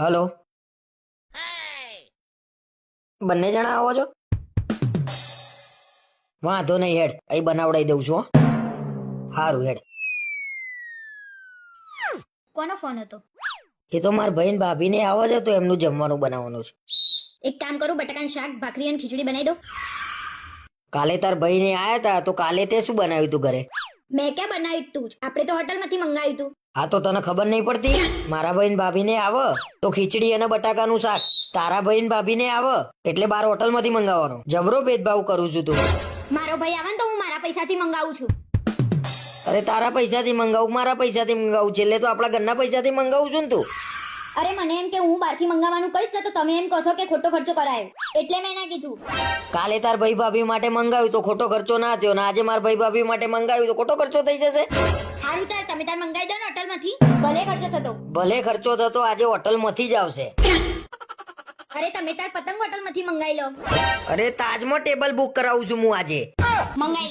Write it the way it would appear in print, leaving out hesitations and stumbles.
Hello, બંને જણા આવો છો? વાંધો નહીં, હેડ અહીં બનાવડાવી દઉં છું. હો, સારું હેડ. કોનો ફોન હતો? એ તો મારા ભાઈ ને ભાભી ને આવો છે તો એમનું જમવાનું બનાવવાનું છે. એક કામ કરું, બટાકાનું શાક, ભાખરી અને ખીચડી બનાવી દઉં. કાલે તાર ભાઈ ને આયા હતા તો કાલે તે શું બનાવ્યું તું ઘરે? મેં ક્યાં બનાવ્યું તું? આપણે તો હોટલમાંથી મંગાવ્યું તું. આ તો તને ખબર નહીં પડતી? મારા ભાઈ ને ભાભી ને આવ તો ખીચડી અને બટાકાનું શાક, તારા ભાઈ ને ભાભી ને આવ એટલે બાર હોટલ માંથી મંગાવવાનું. જબરો ભેદભાવ કરું છું તું. મારો ભાઈ આવે ને તો હું મારા પૈસાથી મંગાવું છું. અરે તારા પૈસાથી મંગાવું, મારા પૈસાથી મંગાવું, છેલ્લે તો આપણા ઘરના પૈસાથી મંગાવું છું ને તું. અરે મને એમ કે હું બહારથી મંગાવવાનું કહીશ ને તો તમે એમ કહો કે ખોટો ખર્ચો કરાયો, એટલે મેં ના કીધું. કાલે તાર ભાઈ ભાભી માટે મંગાવ્યું તો ખોટો ખર્ચો ના થયો ને આજે મારા ભાઈ ભાભી માટે મંગાવ્યું તો ખોટો ખર્ચો થઈ જશે. સારું તાર તમે તાર મંગાવી દો ને હોટલમાંથી, ભલે ખર્ચો થતો. ભલે ખર્ચો થતો આજે હોટલમાંથી જ આવશે. અરે તમે તાર પતંગ હોટલમાંથી મંગાવી લો. અરે તાજમાં ટેબલ બુક કરાવું છું હું આજે. મંગાવી